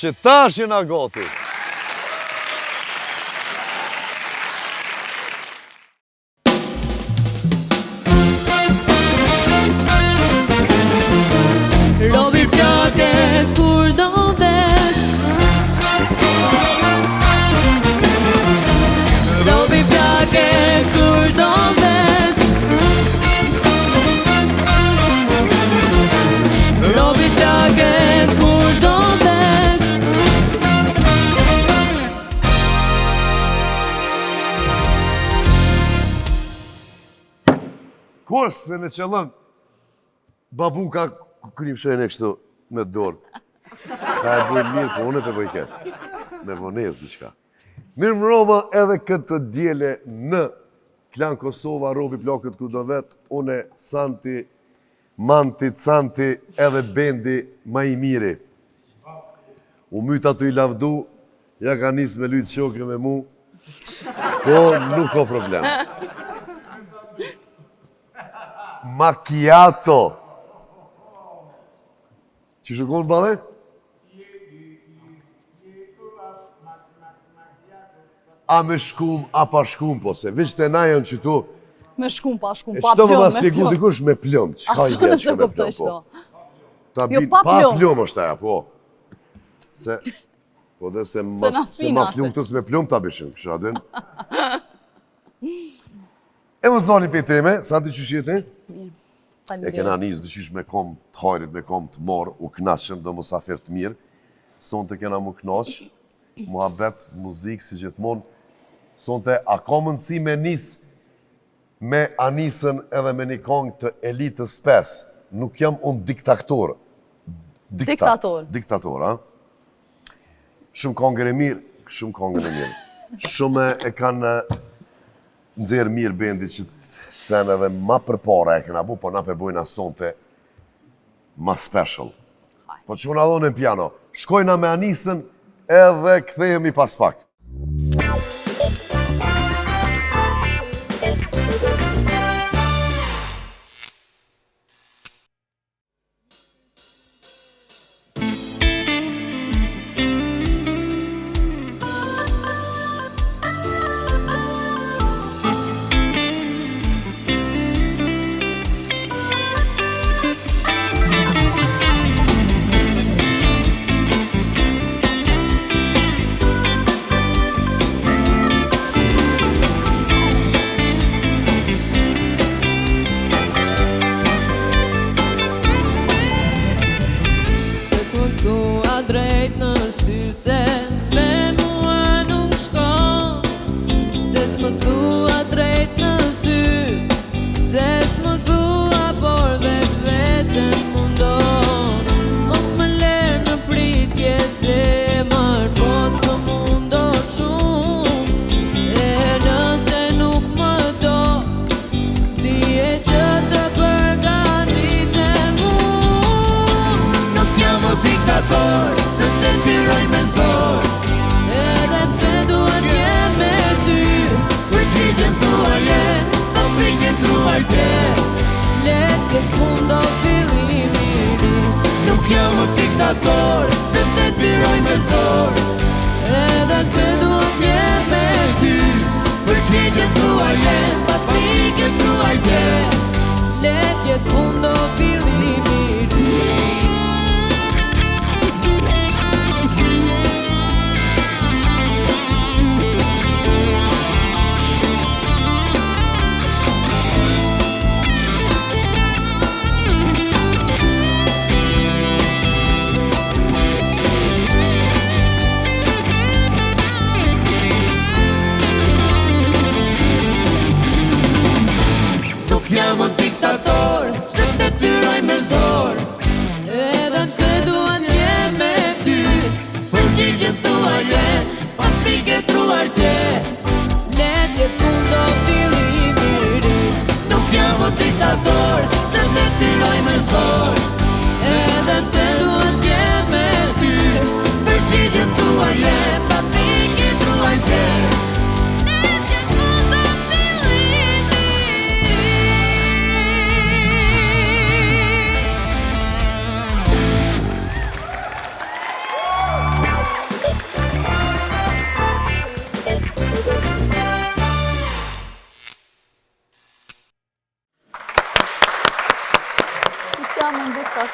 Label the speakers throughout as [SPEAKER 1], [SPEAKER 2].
[SPEAKER 1] Që tash jena gati.
[SPEAKER 2] Robi plaket kur do vet. Robi plaket kur do vet. Robi plaket kur do vet.
[SPEAKER 1] Kurs se në qëllën, babu ka kryim shene kështu me dorë. Ta e bujnë mirë, po unë e bëj kesë. Me vonesë diqka. Mirë mbroma edhe këtë djele në Klan Kosova, Robi plakët ku do vetë, une Santi, Manti, Canti edhe bendi ma i miri. U myta të i lavdu, ja ka nisë me lujtë qoke me mu, po nuk ka problem. Macchiato. Që shukon bale? A me shkum, a pa shkum, po se veç të najën që tu...
[SPEAKER 3] Me shkum, pa shkum,
[SPEAKER 1] E
[SPEAKER 3] pa
[SPEAKER 1] qëto më
[SPEAKER 3] plom,
[SPEAKER 1] ma
[SPEAKER 3] me
[SPEAKER 1] spjegu
[SPEAKER 3] plom.
[SPEAKER 1] dikush me plom, qka i vjetë që me plom, po? Ta
[SPEAKER 3] Jo,
[SPEAKER 1] bin,
[SPEAKER 3] pa
[SPEAKER 1] pa
[SPEAKER 3] plom.
[SPEAKER 1] plom është aja, po. Se, po dhe se
[SPEAKER 3] na
[SPEAKER 1] mas
[SPEAKER 3] spina, se.
[SPEAKER 1] luftës me plom ta bishim, kësha din. E mos doni për teme, Santi që shjetë e kena njës dëqysh me kom të hajrit, me kom të morë, u knaqëm do musafir të mirë. Son të kena mu knaq, muhabet, muzikë, si gjithmonë. Son të a ka mundësi me nisë me anisën edhe me një kong të elitës 5. Nuk jam unë diktator.
[SPEAKER 3] Diktator.
[SPEAKER 1] Diktator, ha? Shumë kongër e mirë, shumë kongër e mirë. Shumë e kanë nxerë mirë bendi që sen edhe ma përpara e këna bu, po na përbojna sonte ma special. Po që unë adhone në piano, shkojna me anisën edhe kthehemi pas pak.
[SPEAKER 2] Drejt në sy se me mua nuk shko, se s'më thua drejt në sy, se s'më thua por vetën mundo. Mos më lerë në pritje zemër, mos më mundo shumë, e nëse nuk më do, dije që të përgatit e mu. Nuk jam o diktator, të detyroj me zor. shpresoj, edhe pse duhet jem me ty. Përgjigjet tua je, pa frikë tuaj te.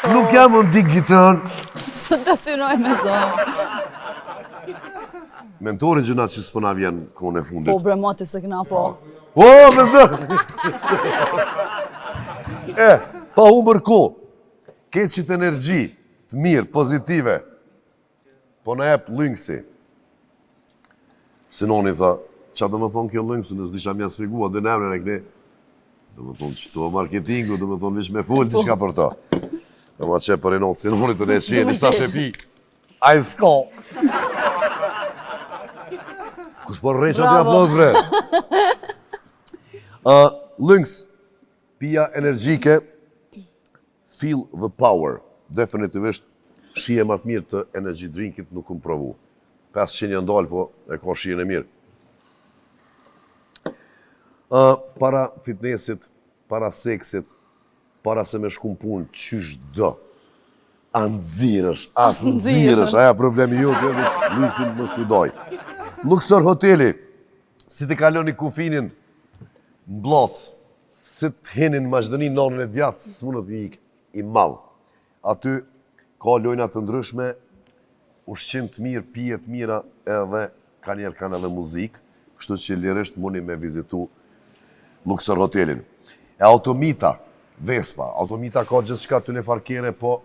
[SPEAKER 1] Nuk jam unë digiton.
[SPEAKER 3] Së të tynoj me zonë.
[SPEAKER 1] Mentorin gjënat që s'pëna vjen kone fundit.
[SPEAKER 3] Po, bre, mati se këna po.
[SPEAKER 1] Po, me thë! Pa humër ko, ketë qitë energji, të mirë, pozitive, po në epë lëngësi. Sinoni tha, qa do më thonë kjo lëngësi, nësë disha mja spjegua, dhe në emrën e këne, do më thonë qëto marketingu, do më thonë vish me full, të shka për ta. Dhe ma që për e notë Sinoni të ne qenë, ishta se pi, a i s'ka. Kush për rejqa të aplos, bre? Lëngës, pija energjike, feel the power. Definitivisht, shije më të mirë të energy drinkit nuk këmë provu. 500 janë dalë, po e ka shijen e mirë. Para fitnessit, para seksit, para se me shkum punë, qysh do. A nëzirësh, asë nëzirësh, aja problemi jo të edhe lëngësin më sudoj. Luxor hoteli, si të kaloni kufinin në blocë, si të hinin Maqedoni nanën e djathë, së mundët një i malë. Aty ka lojna të ndryshme, ushqim të mirë, pije të mira, edhe ka njerë kanë edhe muzikë, kështu që lirisht mundi me vizitu Luxor hotelin. E Automita, Vespa, Automita ka gjithë shka të farkere, po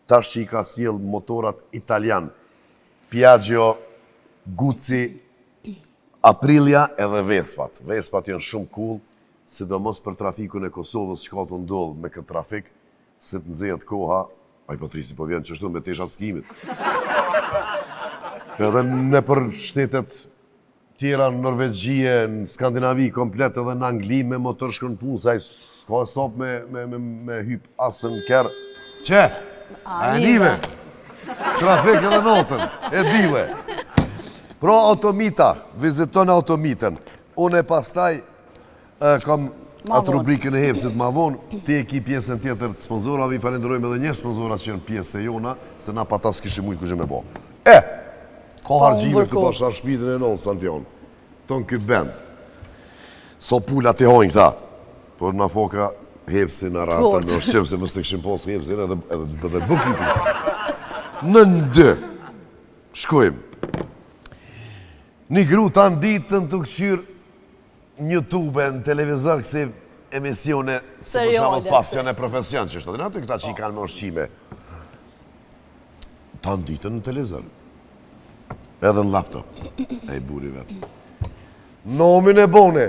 [SPEAKER 1] tash që i ka sjell motorat italian, Piaggio, Guzzi, Aprilia edhe Vespat. Vespat janë shumë cool, sidomos për trafikun e Kosovës, që ka të ndollë me këtë trafik, se të nëzjet koha, a i patrisi po vjenë qështu me teshat skimit. Edhe në për shtetet tjera në Norvegjie, në Skandinavi komplet, edhe në Angli me motor shkën punë, sa i s'ka sop me hyp asën kërë. Që? A e nive? Trafik edhe notën, e dive. Pro Automita, viziton Automitën. Unë e pastaj kam atë rubrikën e hepsit ma vonë, ti e ki pjesën tjetër të sponsorave, i falenderojmë edhe një sponsorat që janë pjesë e jona, se na pa ta s'kishim mujtë kështë me bo. Ka hargjime këtu pasha shpitën e nonë, Santion. Tonë këtë bend. So pullat e hojnë këta. Por na foka hepsin, arata, në shqim, se mështë të këshim posë hepsin, edhe bëkipin. Në ndë, shkojmë. Një gru të anë ditën të këshyrë në YouTube, në televizor, kësi emisione, se përshamë pasion e profesion, që shto, dhe në aty këta që i kanë më shqime. Të anë ditën në televizor. Edhe në laptop, e i buri vetë. Nomin e bone,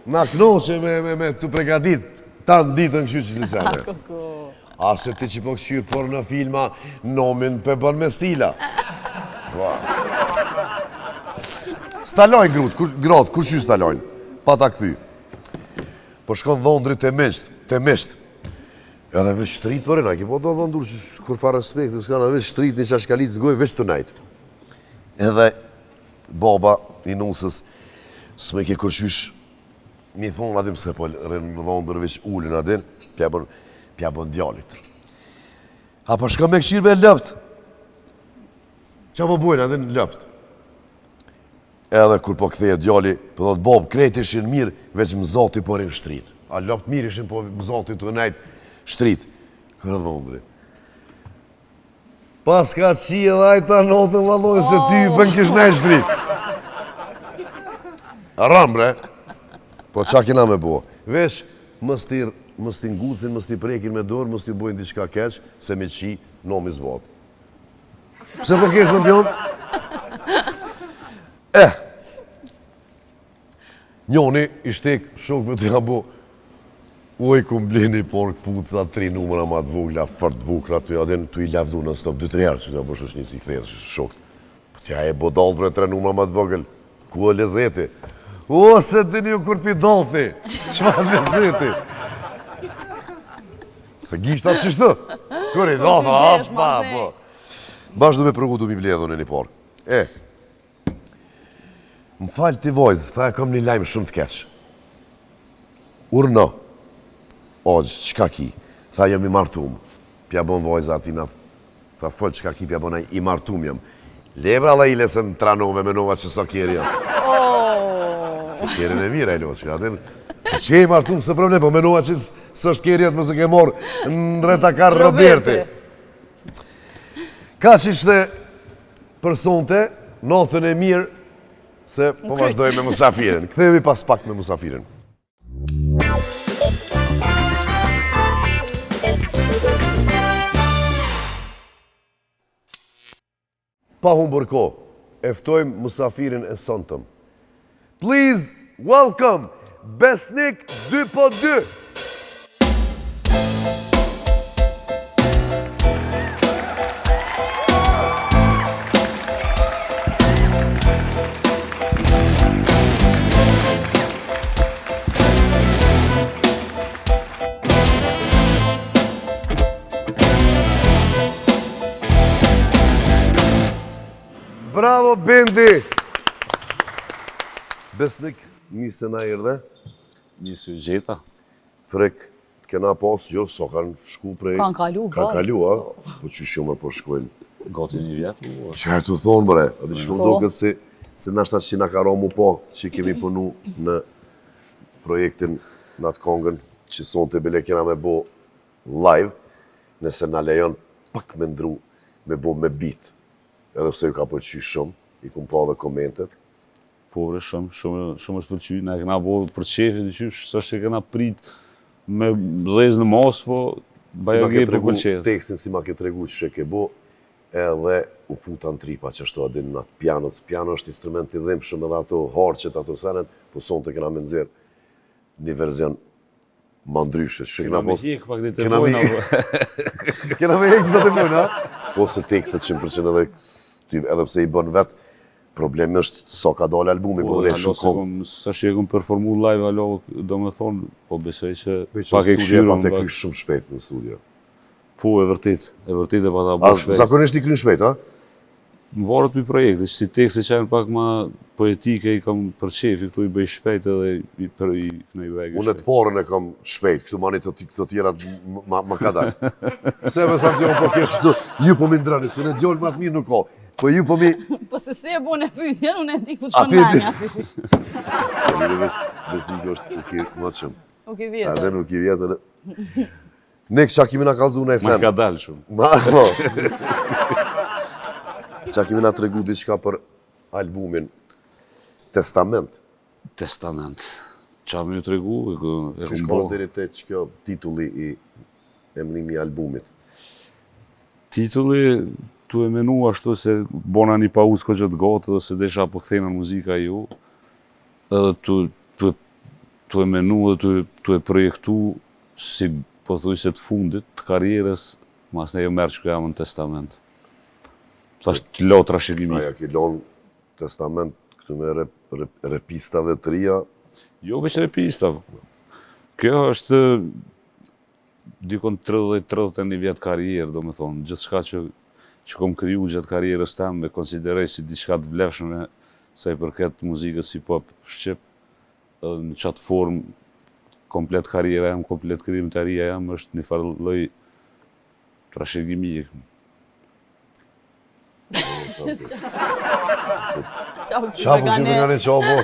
[SPEAKER 1] na knoqe me të pregadit, ta në ditën këshu që si sene. A se ti që po këshyrë por në filma, nomin për bën me stila. Stalojnë gratë, kur shy stalojnë? Pa ta këthy. Po shkon dhondrit të mesht. Edhe veç shtrit për e na, ki po do dhondur që kur fa respekt, s'ka në veç shtrit një qashkalit zgoj veç të najtë. Edhe baba i nusës, s'me ke kërqysh, mi thonë adim se po rënë në dhondër veç ullin adin, pja bon djallit. A po shka me këshirë me lëpt? Qa po bujnë adin lëpt? Edhe kur po këtheje djalli, po dhëtë bob, krejt ishin mirë, veç më zoti po rinë shtrit. A lëpt mirë ishin po më zoti të nejtë shtrit. Kërë dhondëri. Pas ka qi edhe ajta notën valoj se ty bën kish nejtë shtrit. Aram bre. Po qa kina me bo? Veç mës t'i ngucin, mës t'i prekin me dorë, mës t'i bojnë t'i qka keq, se me qi nomi zbot. Pse po kesh në t'jon? Njoni i shtek shokve të janë bo, oj ku mbleni pork puca, 3 numëra ma të vogla, fërt bukra, të jadin të i lefdu në stop 2-3 herë, që të bosh është një t'i këthejtë shokët. Po t'ja e bodalë për 3 numëra ma të vogël, ku e lezeti? O, se të një kur pi dolfi, qëma lezeti? Se gishtat qishtë? Kërë i dhatha, apa, po. Bashkë du me përgu du mi bledhën e një parë. Më falë ti vojzë, tha e kam një lajmë shumë të keqë. Urno, ogjë, qka ki? Tha jam i martum. Pja bon vojzë ati na, tha folë qka ki, pja bon i martum jam. Lebra dhe i lesën tranove me nova që sa kjeri jam. Se kjeri në mira e lo, qka atin. Që i martum së problem, po me nova që së është kjeri jetë më se ke morë në retakar Roberti. Ka që ishte përsonte, notën e mirë, se po vazhdoj me musafirin. Kthehemi pas pak me musafirin. Pa humbur kohë, eftojmë musafirin e sonëtëm. Please welcome Besnik 2x2. Bravo, Bendi! Besnik, njëse na erdhe.
[SPEAKER 4] Njësë gjeta.
[SPEAKER 1] Frek, të kena pas, jo, so kanë shku prej...
[SPEAKER 3] Kanë kalu,
[SPEAKER 1] Kanë kalu, a? Po që shumë po shkojnë.
[SPEAKER 4] Gati një vjetë.
[SPEAKER 1] Që e të thonë, bre, edhe shumë do këtë se nashta që na ka romu po, që kemi punu në projektin në atë kongën, që sonë të bile kena me bo live, nëse na lejon pak me ndru, me bo me beat. Edhe pse ju ka pëlqy shumë, i kum pa dhe komentet.
[SPEAKER 4] Po bre, shumë është pëlqy. Ne kena bo për qefin, së është e kena prit me dhez në mas, po baja gej për pëlqef.
[SPEAKER 1] Tekstin si ma ke tregu që ke bo, edhe u futa në tripa që ashtu adin në atë pianës. Piano është instrument i dhimbshëm edhe ato harqet, ato senet, po sonë të kena me nëzirë një verzion ma ndryshe.
[SPEAKER 4] Kena me hek pak dhe të bojna.
[SPEAKER 1] Kena me hek zë të bojna? Po se tekstet 100% edhe pse i bën vetë, problemi është sa ka dalë albumi, po ne shumë kohë.
[SPEAKER 4] Sa që e kom performu live, alo, do me thonë, po besoj që
[SPEAKER 1] pak e këshyrën. Pa te krysh shumë shpejt në studio.
[SPEAKER 4] Po, e vërtit e pa ta bërë shpejt.
[SPEAKER 1] Zakonisht i krynë shpejt, a?
[SPEAKER 4] Më varët për projekte, që si tekste që janë pak ma poetike, i kam për qefi, këtu i bëj shpejt edhe i kënë i vegë.
[SPEAKER 1] Unë të porën e kam shpejt, kështu mani të tjera ma ka dalë. Se me sa të jonë po keshë shtu, ju po mi ndrani, se në djollë ma të mirë nuk ka. Po ju po mi...
[SPEAKER 3] Po se si e bu në pytjen, unë e di ku shkon menja aty.
[SPEAKER 1] Se një Besnik është nuk i më të shumë.
[SPEAKER 3] Nuk i vjetë.
[SPEAKER 1] Edhe nuk i vjetë. Ne kësha kimi na kalzu në esen.
[SPEAKER 4] Ma ka dalë shumë.
[SPEAKER 1] Qa kimi na të regu diqka për albumin Testament.
[SPEAKER 4] Testament. Qa me ju të regu?
[SPEAKER 1] Që shkallë dheri te që kjo titulli i emrimi albumit?
[SPEAKER 4] Titulli, tu e menu ashtu se bona një pauzë ko gjëtë gatë dhe se desha po këthejna muzika ju, edhe tu e menu dhe tu e projektu si po thuj se të fundit të karierës, mas ne jo merë që kjo jam në testament. Thash të lo trashëgimi.
[SPEAKER 1] Aja ki lonë testament këtu me repistave të rria?
[SPEAKER 4] Jo veç repistave. Kjo është dikon 30-31 vjetë karierë, do me thonë. Gjithë shka që kom kriju gjatë karierës tem, me konsiderej si diçka të vlefshme sa i përket muzikës hip-hop shqip, edhe në qatë formë komplet karriera jam, komplet krijim të rria jam, është një farë lloj trashëgimi.
[SPEAKER 3] Qau
[SPEAKER 1] gane, qau po.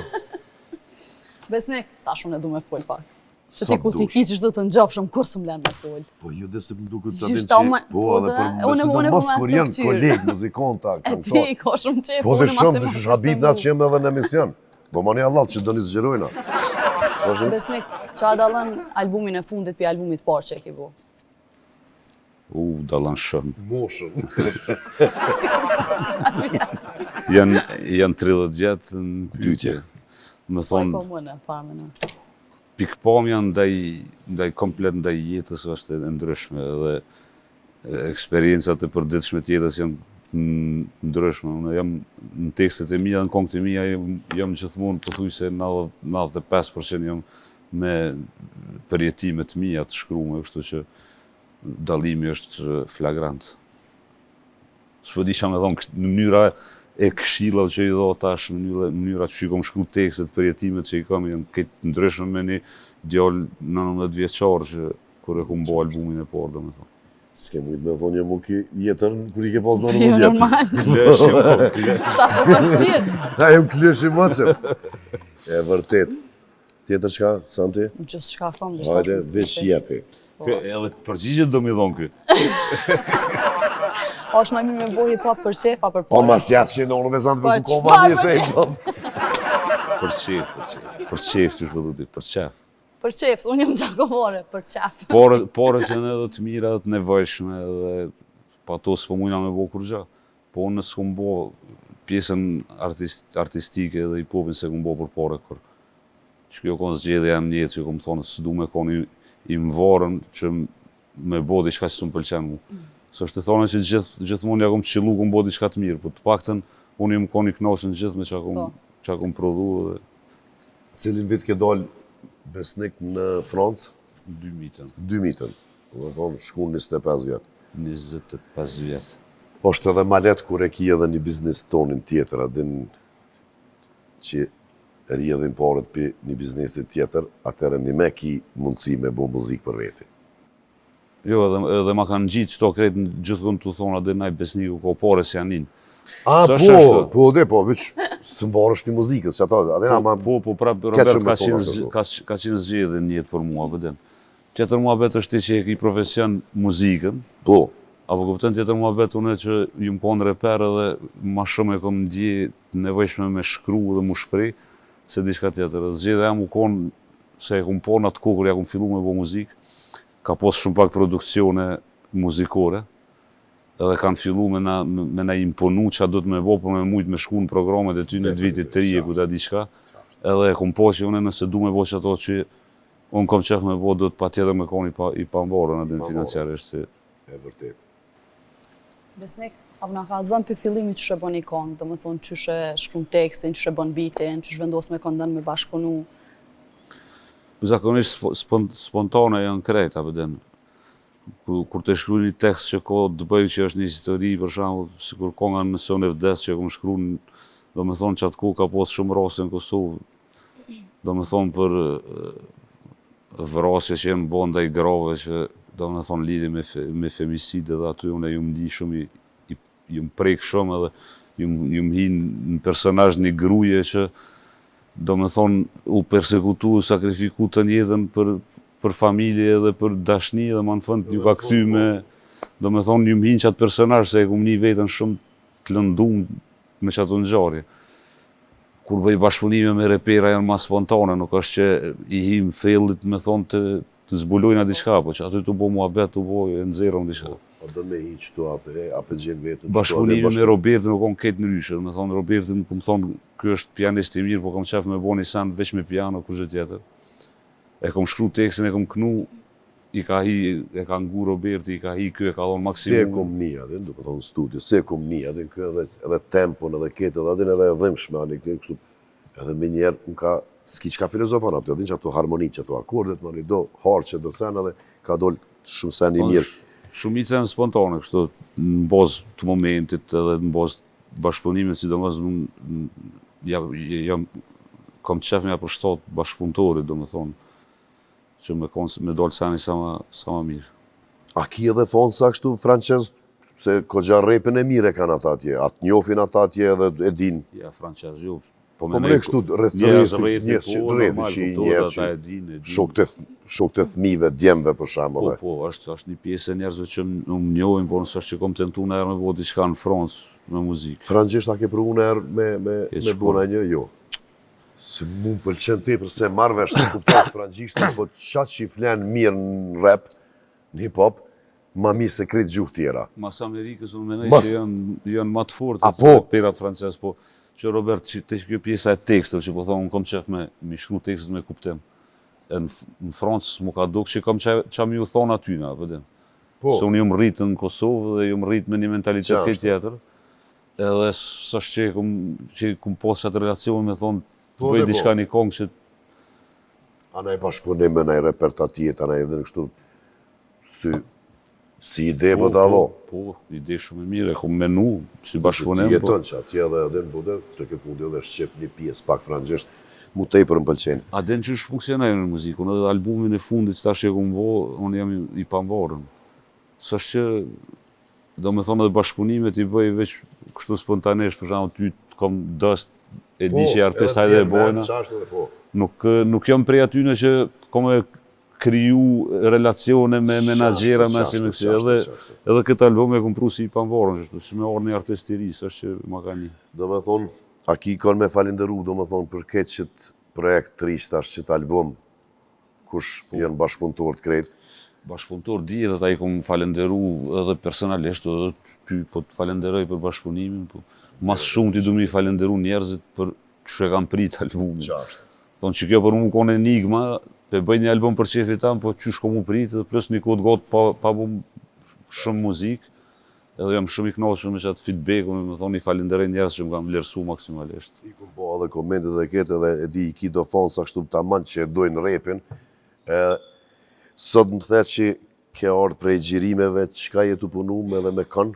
[SPEAKER 3] Besnik, tash unë e du me fol pak. Se ti ku ti ki që shdo të ngjofshëm, kur së m'len me fol.
[SPEAKER 1] Po ju dhe se më duket sa din që, po edhe për mos kur janë kolegë, muzikonta,
[SPEAKER 3] E ti ka shumë qepë,
[SPEAKER 1] po dhe shumë, dhe shush habit na që jem edhe në emision. Po mani Allah që do një zgjerojna.
[SPEAKER 3] Besnik, qa dalën albumin e fundit për albumit parë që e ki bu?
[SPEAKER 4] Dalën shumë.
[SPEAKER 1] Moshën.
[SPEAKER 4] Janë 30 vjetë në pyetje. Më thonë, pikpamja ndaj komplet ndaj jetës është e ndryshme dhe eksperiencat e përditshme të jetës janë ndryshme. Unë jam në tekstet e mia, në këngët e mia, jam gjithmonë pothuajse 95% jam me përjetime të mia të shkruar, kështu që dallimi është flagrant. S'po di çfarë më thon në mënyra e këshillave që i dho tash, mënyra që i kom shkruar tekstet, përjetimet që i kam janë këtë ndryshme me një djalë 19 vjeçar që kur e kom bo albumin e parë, domethënë.
[SPEAKER 1] S'ke mujt me thonë mu ki jetën kur i ke pas në
[SPEAKER 3] Jo,
[SPEAKER 1] vjetë.
[SPEAKER 3] normal.
[SPEAKER 4] Lëshim,
[SPEAKER 3] Tash e thënë shpirë.
[SPEAKER 1] Ta jem klëshi më që. E vërtet. Tjetër çka, Santi?
[SPEAKER 3] Gjithë çka kam,
[SPEAKER 1] Hajde, veç jepi.
[SPEAKER 4] edhe përgjigjet do mi dhon ky.
[SPEAKER 3] është më mirë me bo hip-hop për qef, a për
[SPEAKER 1] Po
[SPEAKER 3] parë.
[SPEAKER 1] mas jatë që në unë me zantë
[SPEAKER 3] Po,
[SPEAKER 1] për ku koma një
[SPEAKER 3] çfarë
[SPEAKER 1] se i
[SPEAKER 3] për
[SPEAKER 1] thotë.
[SPEAKER 4] Për qef, që shpëllu ti, për qef.
[SPEAKER 3] Për qef, unë jam gjakovore, për qef.
[SPEAKER 4] Pore që në edhe të mira dhe të nevojshme dhe pa to s'po mujna me bo kur gja. Po unë s'kom bo pjesën artistike dhe hip-hopin se kom bo për pore kur. Që kjo konë zgjedhja jam njetë që kom thonë s'du me konë i më varën që me bo diçka që s'u pëlqen mu. Së është të thonë që gjithmonë ja kom qëllu kom bo diçka të mirë, po të paktën unë jam konë i knaqën gjithë me qa kom prodhu dhe
[SPEAKER 1] Cilin vit ke dalë Besnik në Francë?
[SPEAKER 4] 2000-ën,
[SPEAKER 1] 2000-ën. Dhe thonë shku 25 vjetë.
[SPEAKER 4] 25 vjetë.
[SPEAKER 1] Po është edhe ma letë kur e ki edhe një biznes tonin tjetër, adin që rjedhin parët për një biznesit tjetër, atëre një me ki mundësi me bo muzikë për veti.
[SPEAKER 4] Jo, edhe ma kanë gjitë qëto kretë gjithkund të thonë adin naj Besniku ko pare si janin.
[SPEAKER 1] A,
[SPEAKER 4] Së është ashtu?
[SPEAKER 1] po, veç së më varësh për muzikës, që ato, adin ama...
[SPEAKER 4] Po, prap,
[SPEAKER 1] Keqë
[SPEAKER 4] Robert
[SPEAKER 1] me thonë ashtu.
[SPEAKER 4] ka qenë zgjedhje një jetë për mua, vëdem. Tjetër muhabet është ti që e ki profesion muzikën,
[SPEAKER 1] Po,
[SPEAKER 4] apo kupton tjetër muhabet unë që ju më konë reper edhe ma shumë e kom ndje nevojshme me shkru dhe mu shprej, se diçka tjetër. Zgjedhja jam u konë, se e kom po në atë kohë kur ja kom fillu me bo muzikë, ka pos shumë pak produksione muzikore, edhe kanë fillu me na imponu qa do të me bo, për me mujtë me shku në programet e ty në vitit të rije, ku ta di qka, edhe e kom po që une nëse du me bo që ato që unë kom qef me bo, do të pa tjetër me koni i pambarën adin financiarisht se...
[SPEAKER 1] e vërtet.
[SPEAKER 3] Besnik, apo na ka zënë për fillimit që shë bën i kongë, do më thonë që shë shkrum tekstin, që shë bën bitin, që shë vendos me këndën me bashkëpunu.
[SPEAKER 4] Zakonisht spontane janë krejt, apo den. Kur të shkruaj një tekst që ko të bëj që është një histori, për shembull, sikur konga në Son e Vdes që kom shkruar, domethënë që atë ku ka pas shumë raste në Kosovë. Domethënë për vrasje që janë bën ndaj grave që domethënë lidhi me femicid dhe aty unë ju më ndi shumë ju më prek shumë edhe ju më hin në personazh një gruaje që domethënë u persekutu, u sakrifiku të jetën për familje dhe për dashni dhe ma në fund ju ka kthy me domethënë ju më hin qatë personazh se e kum një vetën shumë të lëndum me qato ngjarje. Kur bëj bashkëpunime me repera janë ma spontane, nuk është që i him fellit me thonë të zbulojna diçka, po që aty të bo muhabet, të bo e nxerëm diçka.
[SPEAKER 1] O do me hi qëtu ape gjenë vetën.
[SPEAKER 4] Bashkëpunimi me Robertin nuk kom ketë ndryshe, me thonë Robertin, po më thonë, ky është pianist i mirë, po kam qef me bo një sen veç me piano, kur gjë tjetër. E kom shkru tekstin, e kom knu, e ka ngu Roberti, i ka hi, ky e ka dhonë maksimum.
[SPEAKER 1] Se e kom një adin, duke thonë studio, se e kom një adin, kë edhe tempon, edhe ketë, edhe adin edhe dhimshme, adin kështu, edhe me njerë, unë ka, s'ki që ka filozofan, ato, adin që ato harmoni, që ato akordet, më një do harqe, do sen, edhe ka dollë shumë sen i mirë.
[SPEAKER 4] Shumica janë spontane, kështu, në bazë të momentit edhe në bazë bashkëpunimit, sidomos kam qef me ja përshtat bashkëpunëtorit, do me thonë, që me dollë seni sa ma mirë.
[SPEAKER 1] A ki edhe fonsa kështu francez, se kogja repin e mire kanë ata atje, atë njofin ata atje edhe e din.
[SPEAKER 4] Ja, francez, jo.
[SPEAKER 1] Po me kështu rrëthi që i njerë që shok të thmive, djemve për shambull.
[SPEAKER 4] Po, është një pjesë e njerëzve që më njohin, po nësë është që kom tentu në erë me bo diçka në Francë me muzikë.
[SPEAKER 1] Frangjisht a ke përvu në erë me bona një, jo. Se mu më pëlqen te, përse marrëvesh se kuptat frangjisht, po qatë që i flenë mirë në rap, në hip-hop, ma mirë se kretë gjuhë tjera.
[SPEAKER 4] Mas Amerikës, unë menaj që janë ma të fortë perat francez, po që Robert, që të kjo pjesa e tekstëve, që po thonë, unë kom qef me shkru tekstet me kuptim. Në Francë, mu ka duk që kom qa mi u thonë atyna, përdem. Se unë jom rritë në Kosovë dhe jom rritë me një mentalitet këtë tjetër, edhe së është që kom posë qatë relacion me thonë, të bëjt diçka një kongë që...
[SPEAKER 1] Ana e bashkëpunim me nëjë reperta tjetë, ana e edhe në kështu, si Si ide po ta alo.
[SPEAKER 4] Po, ide shumë e mirë, e kom menu, si bashkëpunim.
[SPEAKER 1] Ti jeton që atje edhe në bude, të ke fundi edhe shqip një pjesë pak frangjesht, mu tepër më pëlqen.
[SPEAKER 4] A den që është funksionajnë në muzikë, unë edhe albumin e fundit, s'ta që e kom bo, unë jam i pamvarën. Së është që, do me thonë edhe bashkëpunimet i bëj veç kështu spontanesht, për shembull ty kom dëst, e di që artist hajde e bojna. Nuk jam prej atyne që kom e kriju relacione me menaxhera me si me kësi, edhe këtë album e kom pru si i pamvarën, si me orë një artist i ri, së është që ma ka një.
[SPEAKER 1] Do me thonë, a ki kanë me falenderu, do me thonë, për këtë qëtë projekt të rishtë, ashtë qëtë album, kush janë bashkëpunëtor të krejtë?
[SPEAKER 4] Bashkëpunëtor di edhe ta i kom falenderu edhe personalisht, edhe ty po të falenderoj për bashkëpunimin, po mas shumë ti du mi falenderu njerëzit për që e kam prit albumin. Thonë që kjo për mu kone enigma, pe bëj një album për qefit tam, po që shko mu prit, edhe plus një kod gotë pa bu shumë muzikë, edhe jam shumë i kënaqur me qatë feedback, me thonë i falenderoj njerëz që më kam vlerësu maksimalisht.
[SPEAKER 1] I kom po edhe komentet dhe këtë edhe e di i ki do falë sa kështu tamam që e dojnë repin. Sot më the që ke ardhur prej xhirimeve, çka je tu punu me edhe me kënë?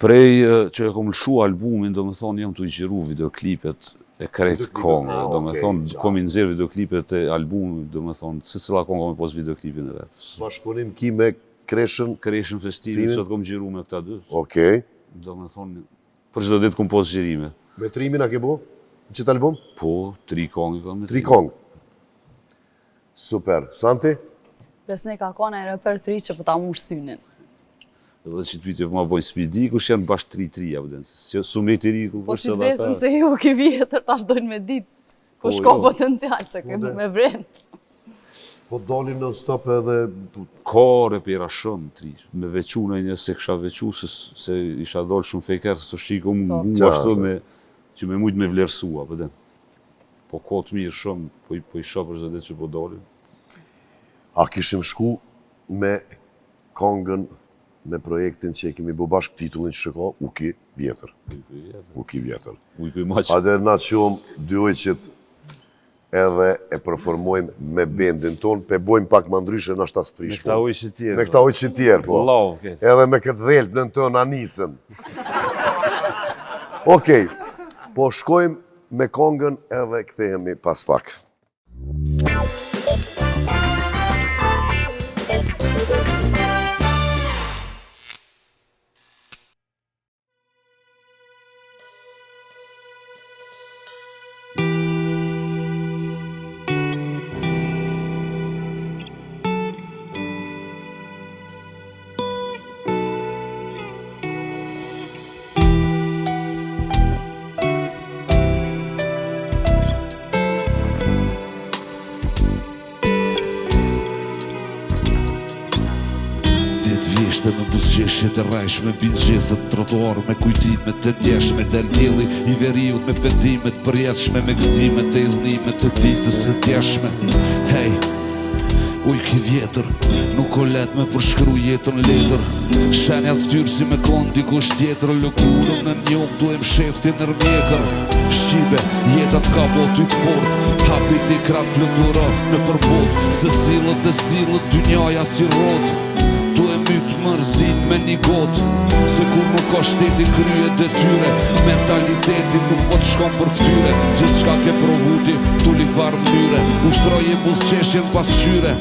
[SPEAKER 4] Prej që e kom lëshu albumin, do me thonë jam të i gjiru videoklipet e krejt kongë, do me thonë kom i nxjerr videoklipet e albumit, do me thonë se cila kongë kom e pos videoklipin e vetë.
[SPEAKER 1] Bashkëpunim ki me Kreshën?
[SPEAKER 4] Kreshën Festimin, sot kom gjiru me këta dy.
[SPEAKER 1] Okej.
[SPEAKER 4] Do me thonë, për çdo ditë kom pos gjirime.
[SPEAKER 1] Me trimin a ke bo? Në qëtë album?
[SPEAKER 4] Po, 3 kongë kam me
[SPEAKER 1] 3 kongë. Super. Santi?
[SPEAKER 3] Besne ka kona e reper të ri që po ta murë synin.
[SPEAKER 4] Edhe që të vitje po ma bojnë spidi, kush janë bashkë 3-3, ja vëden. Se sumet i ri, ku
[SPEAKER 3] Po
[SPEAKER 4] kush
[SPEAKER 3] që
[SPEAKER 4] edhe
[SPEAKER 3] të vesën se ju ki vjetër, tash dojnë me ditë. Po shko potencial, se këmë me vrenë.
[SPEAKER 1] Po dolin në stop edhe...
[SPEAKER 4] Ka repera shumë, me vequ në një se kësha vequ, se isha dollë shumë fejker, se shiko më ashtu me, që me mujtë me vlerësua, pëden. Po ka të mirë shumë, po i shopër zë dhe që po dolin.
[SPEAKER 1] A kishim shku me kongën, me projektin që e kemi bo bashkë titullin që shko, Uki Vjetër. Uki Vjetër. A dhe na qëmë dy ojqit edhe e performojmë me bendin tonë, pe bojmë pak më ndryshe në ashtas të rishku.
[SPEAKER 4] Me këta ojqit tjerë.
[SPEAKER 1] Me këta ojqit tjerë, po. Edhe me këtë dheltë në të anisën. Okej, po shkojmë me kongën edhe kthehemi pas pak.
[SPEAKER 5] Ishte me buzgjeshjet e rajshme, bin gjithët trotuar me kujtimet të djeshme, del djeli i veriut me pendimet përjetshme, me gëzimet e illnimet të ditës së djeshme. Hej, Uki Vjetër, nuk o let me përshkru jetën letër, shenjat ftyrë si me kon dikush tjetër, lëkurën në njom duhem shefti nërmjekër. Shqipe, jetat ka botyt fort, hapit i krat fluturo në përbot, se silët e silët dynjaja si rot. Tu e mytë mërzin me një gotë, se kur nuk ka shteti krye detyre, mentalitetin nuk po të shkon për ftyre, gjithë shka ke provuti, tu li farë mënyre, ushtroje buzqeshjen pas qyre,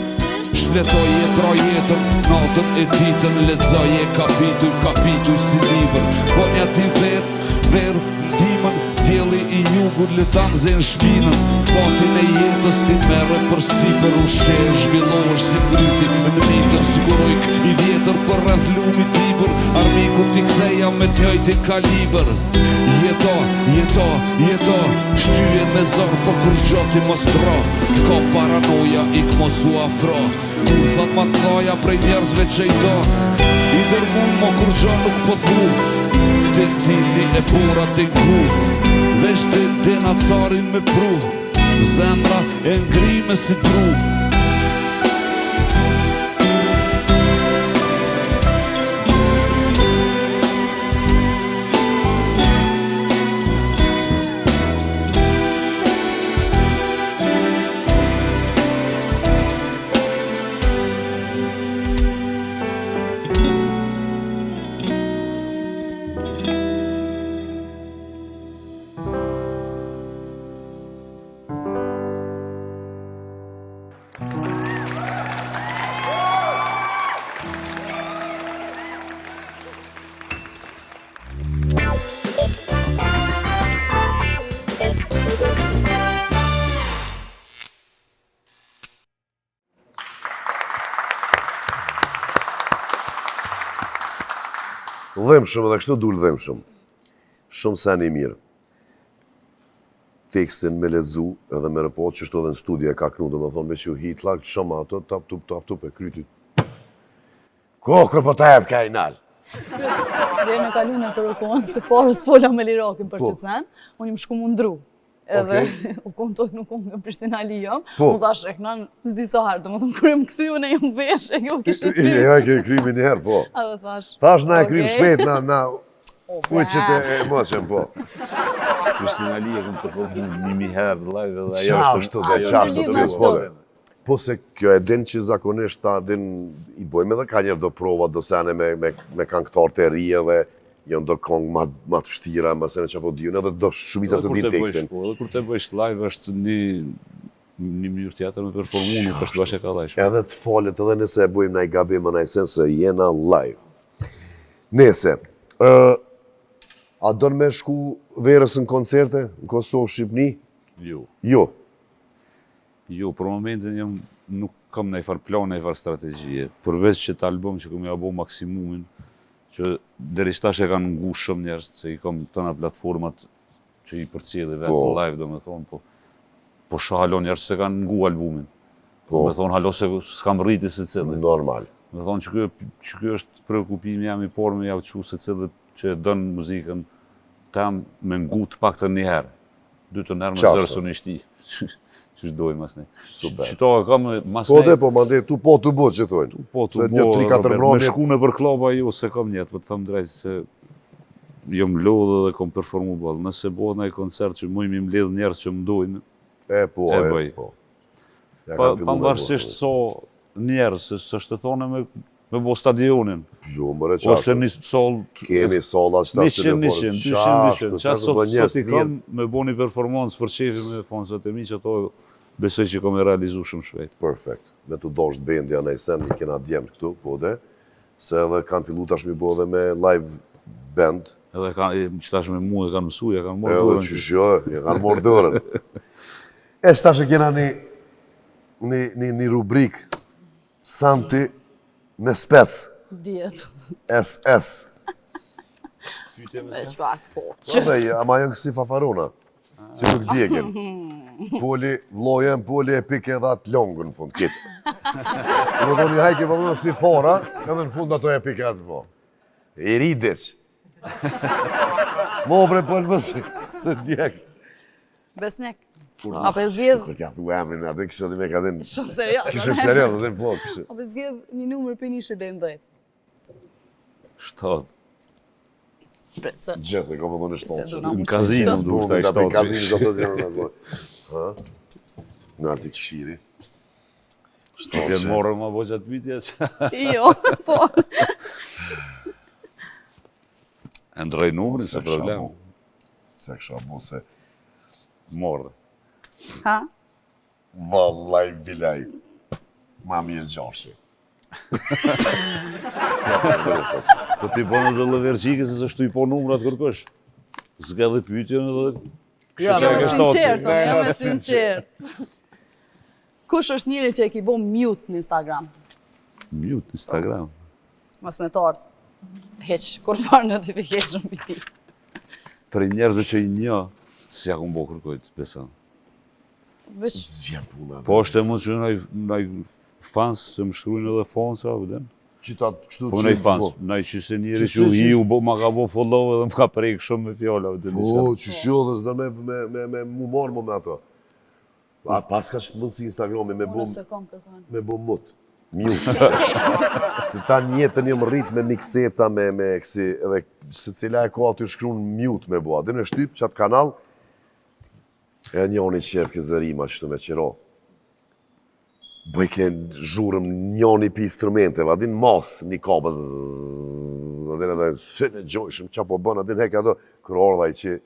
[SPEAKER 5] shpletoje pra jetën, natën e ditën, letzoje kapituj si libër, bonja ti verë, ndimën, djeli i jugur letan zen shpinën, fatin e jetës ti merre për sipër, ushe zhvillohesh si fryti në mitër, sigurojk i vjetër për rreth lumit libër, armiku ti ktheja me t'njojtin kaliber. Jeto, shtyje me zor, po kur gjoti mos dro, t'ka paranoja, ik mos u afro, kur thot ma t'laja prej njerëzve që i do, i dërmun mo kur gjo nuk po thu, të tili e pura të ngu, veç të dena carin me pru, zemra e ngrime si dru.
[SPEAKER 1] Dhëmshëm edhe kështu dul dhëmshëm. Shumë sen i mirë. Tekstin me lexu edhe me report që shto dhe në studio e ka knu, do me thonë me që hit lag, shumë ato, tap tup e krytit. Kokër po ta jep ka i nalë.
[SPEAKER 3] Dhe në kalune për ukon, se parës fola me Lirakin për që të sen, unë im shku mundru. Edhe u kontoj nuk unë nga Prishtina Lijom, u thash e kënan zdi sa herë, do më thëmë kërë më këthy unë e jam veshe, jo kështë të
[SPEAKER 1] Ja, ke krymi njëherë, po.
[SPEAKER 3] Edhe thash.
[SPEAKER 1] Thash na e krym shpejt, na ujë që të emoqen, po.
[SPEAKER 4] Prishtina Lijom këmë performu 1000 herë live edhe
[SPEAKER 1] Qashtu dhe qashtu të vjetë. Po se kjo e din që zakonisht ta din i bojmë edhe ka njerë do prova, do sene me këngëtar të ri edhe janë do kongë ma të shtira, ma sene që apo dyun, edhe do shumica se din tekstin.
[SPEAKER 4] Edhe kur të bëjsh live është një mënyrë tjetër me performu, nuk është bashkë e ka lajshme.
[SPEAKER 1] Edhe të falet edhe nëse e bojmë na i gabim, na i sen se jena live. Nese, a donë me shku verës në koncerte, në Kosovë, Shqipni?
[SPEAKER 4] Jo.
[SPEAKER 1] Jo.
[SPEAKER 4] Jo, për momentin nuk kam nëjfar plan, nëjfar strategjie. Përveç që të album që kam ja bo maksimumin, që deri shtash e kanë ngu shumë njerëz, se i kam tëna platformat që i përcjellë vetë live, do me thonë, po shalo njerëz se kanë ngu albumin. Do me thonë, halo se s'kam rriti se cilë.
[SPEAKER 1] Normal.
[SPEAKER 4] Do me thonë që kjo është preokupimi jam i por me javë që se cilët që dënë muzikën tam me ngu të pak të njëherë. 2 nërë me zërë në ishti. Që shdojnë mas ne.
[SPEAKER 1] Super.
[SPEAKER 4] Qëto e kam mas
[SPEAKER 1] Po
[SPEAKER 4] ne...
[SPEAKER 1] dhe, po ma dhe, tu po të bo që thojnë.
[SPEAKER 4] Tu po të
[SPEAKER 1] Se
[SPEAKER 4] bo,
[SPEAKER 1] një 3-4
[SPEAKER 4] me
[SPEAKER 1] mbromje.
[SPEAKER 4] shku në për klaba jo, se kam njetë, për të thëmë drejtë, se jom lodhë dhe kom performu balë. Nëse bo në i koncert që mujmë i mledhë njerës që më dojnë,
[SPEAKER 1] E po.
[SPEAKER 4] pavarësisht so njerës, se është të thone me bo stadionin.
[SPEAKER 1] Jo, mëre
[SPEAKER 4] Ose
[SPEAKER 1] qashtu.
[SPEAKER 4] një sol...
[SPEAKER 1] Kemi sola që ta
[SPEAKER 4] 100, 200. Qasë sot i kam me bo një performancë për qefi me fansat e mi që ato besoj që kom e realizu shumë shpejt.
[SPEAKER 1] Perfekt. Me të dosht bendi anë i sen, i kena djemë këtu, po dhe, se edhe kanë fillu tash mi bo dhe me live band.
[SPEAKER 4] Edhe që tash me mu e kanë mësu, e kanë morë
[SPEAKER 1] Edhe
[SPEAKER 4] dorën.
[SPEAKER 1] që shjo, e kanë morë dorën. E që tash e kena një rubrik, Santi me spec,
[SPEAKER 3] Djetë.
[SPEAKER 1] SS.
[SPEAKER 3] E shpak, po.
[SPEAKER 1] Po dhe, ama janë kësi fafarona, si nuk djekin. Poli, vlojen, poli e pike edhe atë longë në fund, kitë. Në do një hajke fafarona si fora, edhe në fund ato e pike atë po. I ridic. Mo bre pëllë mësi, se djekës.
[SPEAKER 3] Besnek. Apo e zgjedh...
[SPEAKER 1] Kërë t'ja thu emrin, atë kështë edhe me ka dhe në...
[SPEAKER 3] Shumë serios.
[SPEAKER 1] Kështë serios, edhe në po, kështë.
[SPEAKER 3] Apo e zgjedh një numër për një dhe në 10.
[SPEAKER 4] 7.
[SPEAKER 3] Precë.
[SPEAKER 1] Gjithë, e ka më dhënë
[SPEAKER 3] Se do
[SPEAKER 1] 7.
[SPEAKER 3] na
[SPEAKER 4] Në kazinë më duke ta i 7.
[SPEAKER 1] Kazinë do të dhënë në dhënë. Në ati këshiri.
[SPEAKER 4] Të të morë ma bo qatë pytja që...
[SPEAKER 3] Jo, po.
[SPEAKER 4] E ndroj numërin, se problem.
[SPEAKER 1] Se kësha bo se...
[SPEAKER 4] Morë.
[SPEAKER 3] Ha?
[SPEAKER 1] Vallaj, bilaj. Ma mirë gjashi.
[SPEAKER 4] Po ti po në dhe lëverqike se s'është i po numrat kërkosh. S'ka dhe pytjen edhe...
[SPEAKER 3] Jo,
[SPEAKER 4] që e
[SPEAKER 3] me
[SPEAKER 4] ke shtatë.
[SPEAKER 3] sinqert, jo me sinqert. Kush është njëri që e ki bo mute në Instagram?
[SPEAKER 4] Mute, Instagram.
[SPEAKER 3] Mas me tardë. Heq, kur farë notification për ti.
[SPEAKER 4] Për njerëzve që i një, si ja ku bo kërkojt, besan.
[SPEAKER 3] Veç,
[SPEAKER 1] Zvjen puna.
[SPEAKER 4] Po është e mund që naj fans, se më shkrujnë edhe fansa, vëden?
[SPEAKER 1] Qytat kështu
[SPEAKER 4] Po naj fans, naj që se njeri që u hiu, ma ka bo follow edhe më ka prejkë shumë me fjolla, vëden?
[SPEAKER 1] Po, që shjo dhe zda me mu marë më me ato. Pas ka që të mundë si Instagrami me
[SPEAKER 3] unë se kom kërkojnë.
[SPEAKER 1] me mut. Mute. Se ta njetën jëm rrit me mikseta, me kësi, edhe se cila e ka aty shkruan mute me bua. Dhe në shtyp që atë kanal, e njoni qep këzërima qështu me qiro. Bëjke zhurëm njoni pi instrumenteve, adin mas, një kabët, adin edhe se në gjojshëm, qa po bën, adin hek ato kërordaj që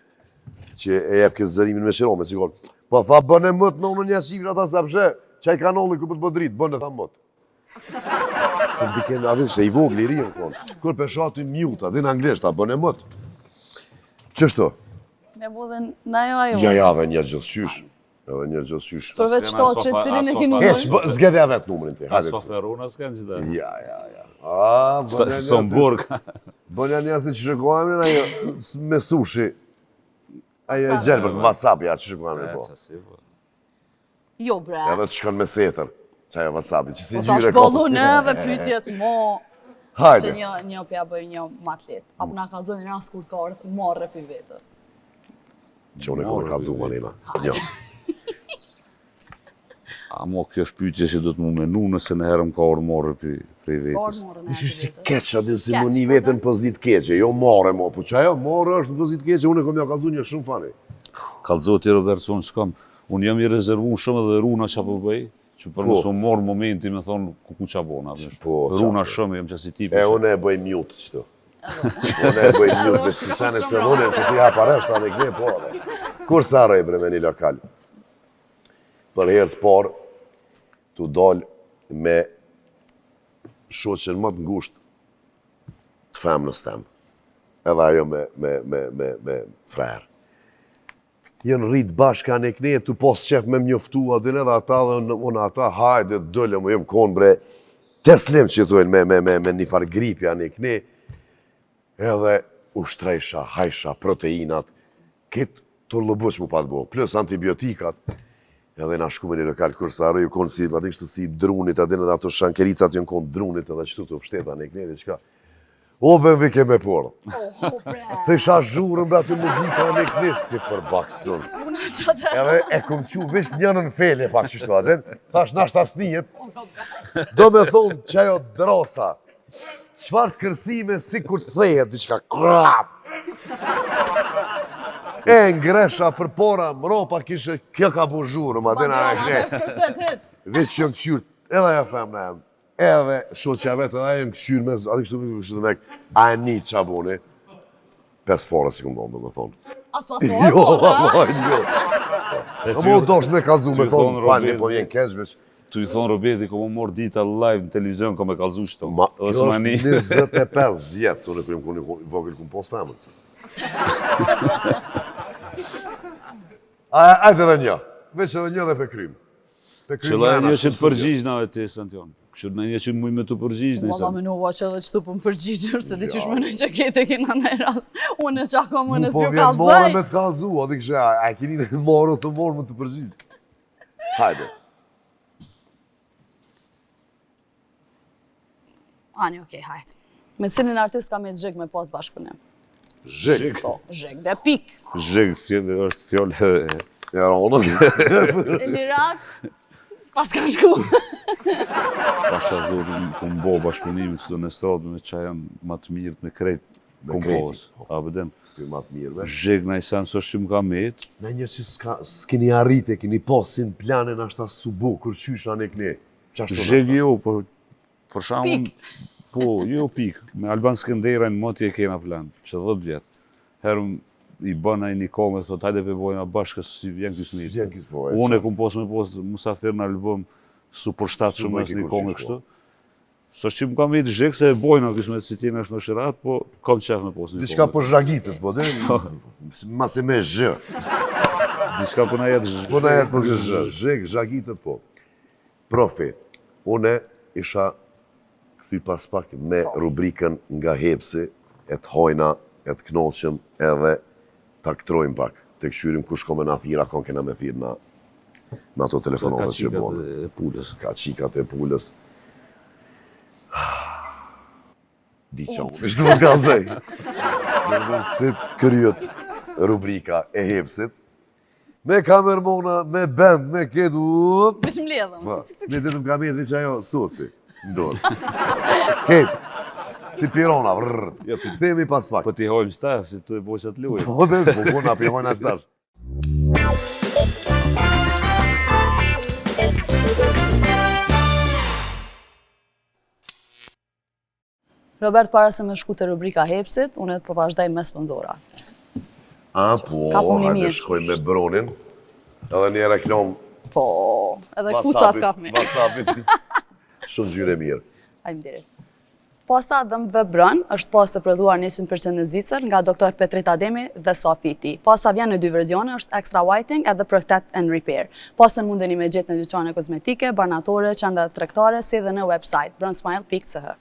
[SPEAKER 1] e jep këzërimin me qiro, me qikon. Po tha bën e mët në unë një shifra ta sapshe, qaj kanalli ku për të bëdrit, bën e tha mët. Se biken, adin se i vogli i rinë, konë. Kër pesha aty mute, adin anglisht, ta bën e mët. Qështu?
[SPEAKER 3] Me bo dhe në ajo.
[SPEAKER 1] Ja, dhe një gjithësysh. Edhe një gjithësysh.
[SPEAKER 3] Përveç shtoqet, cilin e keni
[SPEAKER 1] Zgedhe ja vetë numërin ti.
[SPEAKER 4] Ka soferona s'kanë që da.
[SPEAKER 1] Ja.
[SPEAKER 4] Somborg.
[SPEAKER 1] Bënja njësi që shikojmë ajo me sushi. Ajo e gjelë për wasabi, ja që shikojmë po.
[SPEAKER 3] Jo, bre.
[SPEAKER 1] Edhe të shkon me setër, që ajo wasabi, që si
[SPEAKER 3] Po ta
[SPEAKER 1] gjyre
[SPEAKER 3] shbollun edhe pyetjet mo. Që
[SPEAKER 1] Hajde.
[SPEAKER 3] një pja bëj një matlet. Apo na ka zënë një rast kur ka orë morre për vetës.
[SPEAKER 1] Që unë e kone ka dzumë, Alina. Jo.
[SPEAKER 4] Amo, kjo është pyetje që do të mu menu nëse në herëm ka orë morë për vetës.
[SPEAKER 3] Orë morre në
[SPEAKER 1] Në qysh si
[SPEAKER 3] vetës.
[SPEAKER 1] keq, atin si më një vetën pozit keqe, jo more mo, po që ajo more është në pozit keqe, unë e kom ja ka dzumë një shumë fani.
[SPEAKER 4] Kallëzoti Robertson shkam, unë jam i rezervuar shumë edhe runa që po bëj, që për mësë më morë momenti me thonë ku qa bona. Runa shumë, jam që si tipi.
[SPEAKER 1] Unë e bëj mute qëtu. Unë e bëj mute, me si sene se unë, që shtë i hapa resht, anë i këne, po edhe. Kur sa rejbre me një lokal? Për herë të parë, tu dollë me shoqen më të ngusht të femnës temë. Edhe ajo me frerë. Jënë rritë bashka në këne, të posë qef me mjoftu adin edhe ata dhe unë ata, hajde, dëlle, më jëmë konë bre, teslim që thujnë me një farë gripja në këne, edhe ushtrejsha, hajsha, proteinat, këtë të lëbush mu pa të bo, plus antibiotikat, edhe na shku me një lokal kursare, ju konë si, atin kështu si drunit, adin edhe ato shankericat jënë konë drunit edhe qëtu të pështeta në këne, dhe qka. O, be vi keme porë. Të isha zhurën bra të muzika në kënis si për baksuz. Edhe e kom qu vesh njënën fele pak qështu atin. Thash nashtë asnijet. Do me thonë që ajo drosa. Qfar të kërsime si kur të thejet, diqka krap. E ngresha për pora, mropa kishe kjo ka bu zhurëm atin a e këne. Vesh që jënë këqyrë, edhe e femna jam. Edhe shoqja vetë, edhe e në këshyrë me, ati kështu të mek, a e një qaboni, 5 pare si këmë donë, me thonë.
[SPEAKER 3] As pasor,
[SPEAKER 1] Jo,
[SPEAKER 3] po,
[SPEAKER 1] jo. A mu dosh me kalzu me thonë, falni, po vjen kesh veç.
[SPEAKER 4] Tu i thonë Roberti, ko më morë dita live në televizion, ko me kalzu shto.
[SPEAKER 1] Kjo është 25 vjetë, së në këmë këmë vogël këmë post temët. Ajde dhe një, veç edhe një dhe pe krym.
[SPEAKER 4] Qëla e një që të përgjish na e ti, Santion. Kështu në një që muj me të përgjish në
[SPEAKER 3] Valla me nuva që edhe qëtu për më përgjigjër, se di qysh me në që kete kina në rast. Unë e qako më në
[SPEAKER 1] Po
[SPEAKER 3] s'pjo
[SPEAKER 1] vjen more
[SPEAKER 3] kalzaj.
[SPEAKER 1] me të kalzu, ati kështë, a e kini në morë më të përgjish. Hajde.
[SPEAKER 3] Ani, okej, hajt. Me cilin artist kam e gjeg me pas bashkëpunim?
[SPEAKER 1] Zhek.
[SPEAKER 3] Po, gjeg dhe pik.
[SPEAKER 4] Zheg, është fjolle...
[SPEAKER 1] Ja, ronët.
[SPEAKER 3] Elirak, pas ka shku.
[SPEAKER 4] Pasha zotin, këmë bo bashkëpunimit së do në stradë me qa janë më të mirët me krejt kompos. A bëdem,
[SPEAKER 1] Për ma të mirëve.
[SPEAKER 4] zheg në i sens është që më ka metë,
[SPEAKER 1] Në një që s'kini arrite, kini posin planin ashta subu, kur qysh anë e këne.
[SPEAKER 4] zheg jo, për shamën,
[SPEAKER 3] Pik.
[SPEAKER 4] po, jo pik, me Alban Skëndera në moti e kena plan, që 10 vjetë. Herëm i bëna i një kongë, thot, hajde pe bojna bashkës si vjen kësë një.
[SPEAKER 1] Vjen kësë po, e
[SPEAKER 4] Unë e kumë posë me posë musafir në album, su përshtatë shumë
[SPEAKER 1] bëj
[SPEAKER 4] është një
[SPEAKER 1] kur
[SPEAKER 4] kongë
[SPEAKER 1] qysh,
[SPEAKER 4] kështu. Së që më kam vitë zhek se e bojna kësë me të citin është në shirat, po kam qef me posë një
[SPEAKER 1] Diçka
[SPEAKER 4] kongë.
[SPEAKER 1] po zhagitët, po dhe, mas e me zhë.
[SPEAKER 4] Diçka po na jetë zhek.
[SPEAKER 1] Po në jetë po zhë, zhek, zhagitët, po. Profi, une isha këthy pas pak me rubrikën nga hepsi, e të hojna, e të knoqëm, edhe ta këtrojmë pak, të këshyrim kush ko me na thira, kon kena me thirë na ato telefonove që bonë.
[SPEAKER 4] e pulës.
[SPEAKER 1] Ka qikat e pulës. Di qa unë, ishtë më kalzej. Në si të kryet rubrika e hepsit. Me kamermona, me band, me ketu.
[SPEAKER 3] Vesh më ledhëm.
[SPEAKER 1] Ne të më kamerë dhe që ajo sosi. Ndorë. Ketë. Si pirona, vrrr.
[SPEAKER 4] Jo,
[SPEAKER 1] Themi pas pak.
[SPEAKER 4] Po t'i hojmë stash, si tu e boqat lujë.
[SPEAKER 1] Po dhe, po na pjehojnë ashtar.
[SPEAKER 3] Robert, para se me shku të rubrika hepsit, unë të po vazhdaj me sponsora.
[SPEAKER 1] A, po,
[SPEAKER 3] Ka punë
[SPEAKER 1] hajde
[SPEAKER 3] mirë.
[SPEAKER 1] shkojmë me bronin. Edhe një reklam
[SPEAKER 3] Po, edhe kucat kafmi.
[SPEAKER 1] Wasapit. Shumë gjyre mirë.
[SPEAKER 3] Faleminderit. Pasta dëmbëve brën është pastë e prodhuar 100% në Zvicër nga Dr. Petrit Ademi dhe Sofiti. Pasta vjen në 2 versione, është Extra Whitening edhe Protect and Repair. Pastën mundeni me gjetë në dyqane kozmetike, barnatore, qendra tregtare, si dhe në website bronsmile.ch.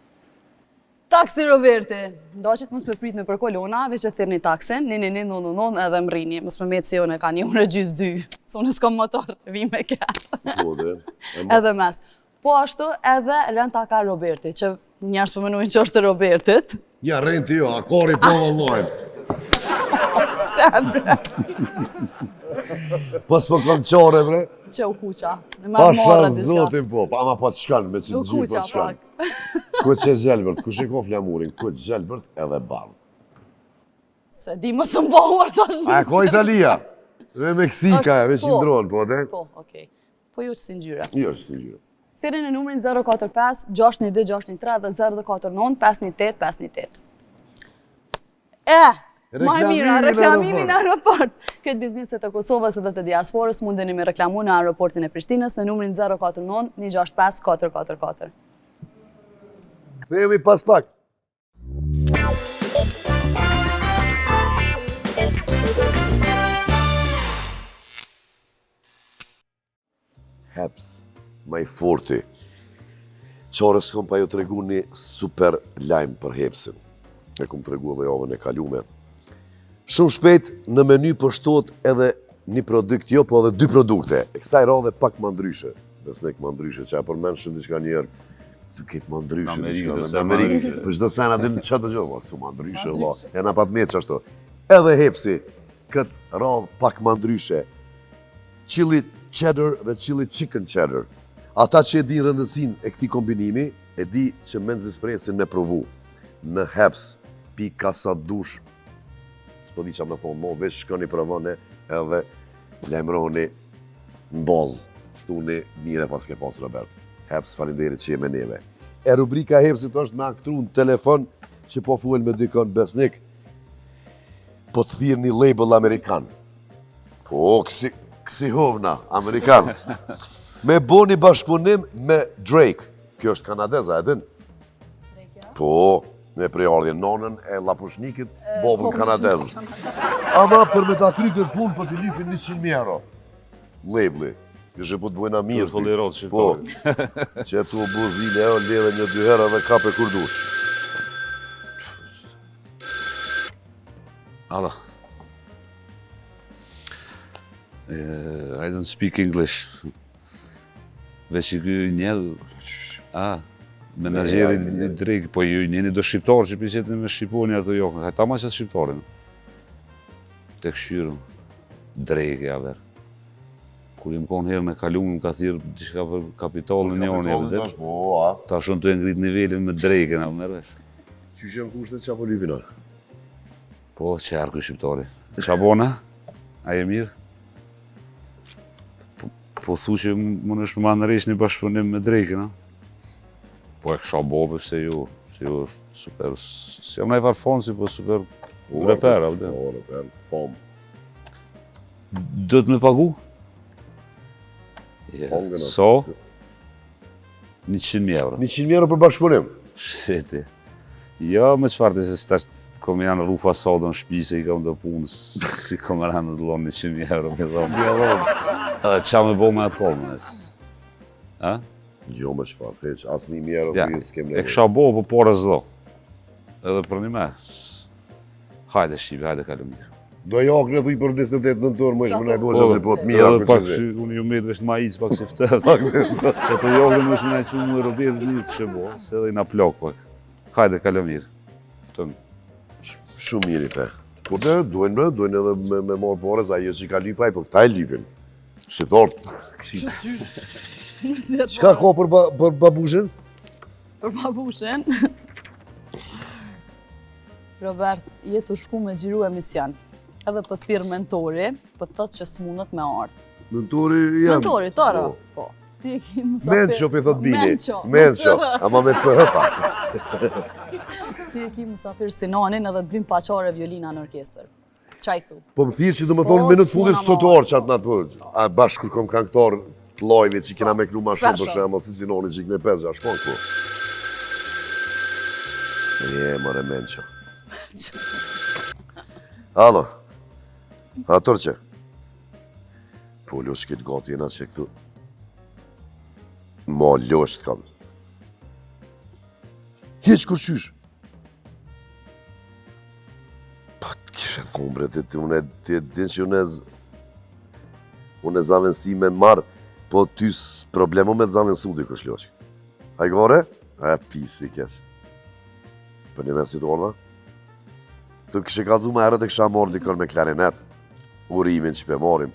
[SPEAKER 3] Taksi Roberti. Ndoqet mos më prit me për kolona, veç e thirrni taksin, 999 edhe më rrini. Mos më met se unë ka 1 orë gjys 2. Se unë s'kam motor, vi me kërë.
[SPEAKER 1] Po, dhe.
[SPEAKER 3] Edhe mes. Po ashtu edhe renta ka Roberti, që njerëz po menojnë që është e Robertit.
[SPEAKER 1] Ja, renti jo, akori po vëllojnë.
[SPEAKER 3] Se bre,
[SPEAKER 1] Pas po kanë qare, bre.
[SPEAKER 3] që u kuqa. Në
[SPEAKER 1] Pasha
[SPEAKER 3] marmora diçka.
[SPEAKER 1] zotin po, ama po të shkanë, me që
[SPEAKER 3] U
[SPEAKER 1] të gjyrë po
[SPEAKER 3] kuqa
[SPEAKER 1] të shkanë.
[SPEAKER 3] pak.
[SPEAKER 1] Këtë që gjelbërt, ku shiko flamurin, këtë gjelbërt edhe bardh.
[SPEAKER 3] Se di më së mbohuar tash.
[SPEAKER 1] A ko Italia? Dhe Meksika,
[SPEAKER 3] Është-
[SPEAKER 1] veç
[SPEAKER 3] po.
[SPEAKER 1] indronë, po, dhe?
[SPEAKER 3] Po, okej. Po ju që si ngjyra.
[SPEAKER 1] Jo, është si gjyrë.
[SPEAKER 3] Thirrni në numrin 045 612 613 dhe 049 518 518. Ma e mira, reklamimi në aeroport. Këtë bizneset e Kosovës edhe të diasporës mundeni me reklamu në aeroportin e Prishtinës në numrin 049 165 444.
[SPEAKER 1] Kthehemi pas pak. Heps, ma i forti. Qarës kom pa ju të regu një super lajmë për Hepsin. E kom të regu edhe javën e kalume. Shumë shpejt në meny përshtot edhe një produkt, jo, po edhe 2 produkte. E kësaj radhe pak më ndryshe. Besnek më ndryshe, që a përmen shumë diçka njerë. Këtu ketë më ndryshe.
[SPEAKER 4] Në Amerikë,
[SPEAKER 1] diçka,
[SPEAKER 4] çdo
[SPEAKER 1] në
[SPEAKER 4] sa më
[SPEAKER 1] Amerikë.
[SPEAKER 4] ndryshe.
[SPEAKER 1] Për çdo sena dhe në qatë të gjohë, këtu më ndryshe, valla. E na pat me që ashtu. Edhe Hepsi, këtë radhë pak më ndryshe. Chili cheddar dhe chili chicken cheddar. Ata që e di rëndësin e këti kombinimi, e di që Men's Espressin me provu. Në Heps, pi kasa dush, s'po di që më thonë mo, veç shkoni provone edhe lemroni në bazë. Thuni mire pas ke pas Robert. Heps, faleminderit që je me neve. E rubrika Hepsit është me aktru në telefon që po fuel me dikon besnik, po të thirë një label Amerikan. Po, kësi hovna, Amerikan. Me bo një bashkëpunim me Drake. Kjo është kanadeza, e din? Po, me prejardhje nonën e lapushnikit, bobën kanadez. Ama për me ta kry këtë punë, për t'i lypin 100.000 euro. Labeli. Kështë po të bojna mirë.
[SPEAKER 4] Për folirot
[SPEAKER 1] Po,
[SPEAKER 4] shqiptari.
[SPEAKER 1] që tu buzile e o ledhe 1-2 herë dhe kape kur dush.
[SPEAKER 4] Alla. I don't speak English. Veç i ky njëllë. Menazheri i Drake, po ju njëni do shqiptarë që pisetin me Shqiponi ato jo. Ta ma qëtë shqiptarin. Të këshyrën. Drake, ja ver. Kur im konë herë me kalumë, më ka thirë diçka për kapitalën një orë një vëdet.
[SPEAKER 1] Po, a?
[SPEAKER 4] Ta shumë të e ngrit nivelin me Drake, na më nërvesh.
[SPEAKER 1] Që shenë kushtet që apo lypina?
[SPEAKER 4] Po, qërë këj shqiptari. Qa bona? A je mirë? Po thu që më nëshme ma nëresh një bashkëpunim me Drake, na? Po e kësha bobe se ju është super, si jam najfar fonsi, po super reper, avde.
[SPEAKER 1] Po, reper, fam.
[SPEAKER 4] Do të me pagu?
[SPEAKER 1] Fongën, a?
[SPEAKER 4] So? 100.000 euro.
[SPEAKER 1] 100.000 euro për bashkëpunim?
[SPEAKER 4] Sheti. Jo, me qëfar të se stash kom janë rufa sodo në shpi se i kam do punë, si kom rënë të lonë 100.000 euro, me dhomë. Qa me bo me atë kolmënes? Ha?
[SPEAKER 1] Gjo me qëfar, heq, asë 1.000 euro
[SPEAKER 4] Ja,
[SPEAKER 1] për i s'kem
[SPEAKER 4] e kësha bo, po pore zdo. Edhe për një me. Hajde Shqipi, hajde kalu mirë.
[SPEAKER 1] Do jak në dhuj për 28 nëntor, më ishë më negosja se po të mira
[SPEAKER 4] Edhe
[SPEAKER 1] për
[SPEAKER 4] pak
[SPEAKER 1] qëzi.
[SPEAKER 4] që unë ju me të vesh ma ic, pak si ftër. Që të jogë më është me në qumë më robirë një kështë bo, se edhe i na plok pak. Hajde kalu mirë. Tënë.
[SPEAKER 1] Shumë mirë i the. Po të duhen bre, duhen edhe me morë pore, za jo që i ka lypaj, po këta e lypin. Shqiptarët. Qka ka për babushin?
[SPEAKER 3] Për babushin, Robert, jetu shku me gjiru emision. Edhe për të thirë mentori, për të thëtë që s'munët me ardhë.
[SPEAKER 1] Mentori jam.
[SPEAKER 3] Mentori, tëra?
[SPEAKER 1] Po.
[SPEAKER 3] Po. Ti e ki musafir...
[SPEAKER 1] Menqo, për thot bini.
[SPEAKER 3] Menqo.
[SPEAKER 1] Menqo, ama me të hëpa.
[SPEAKER 3] Ti e ki musafir Sinanin edhe të vim paqare violina në orkestër. Qa i thu?
[SPEAKER 1] Po më thirë që du me thonë
[SPEAKER 3] Po,
[SPEAKER 1] minut fundit
[SPEAKER 3] s'muna
[SPEAKER 1] sot
[SPEAKER 3] ma.
[SPEAKER 1] orë që atë natë po. A bashkë kur kom këngëtar të lojve që kena me klu ma shumë për
[SPEAKER 3] Special.
[SPEAKER 1] shemë, si Sinoni që i këne 5-6 shkon po. Mare Menqo. Alo. Atër që? Po, losh këtë gati jena që këtu. Ma losh të kam. Heq kur qysh. Kështë thonë bre, ti din që unë e zavënsi me marë, po ty problemo me të zavënsu di kështë loqë. A i gore? A e pisi kesh. Për një me situarda? Të kështë ka dzu me herët e kësha morë dikër me klarinet, urimin që pe morim.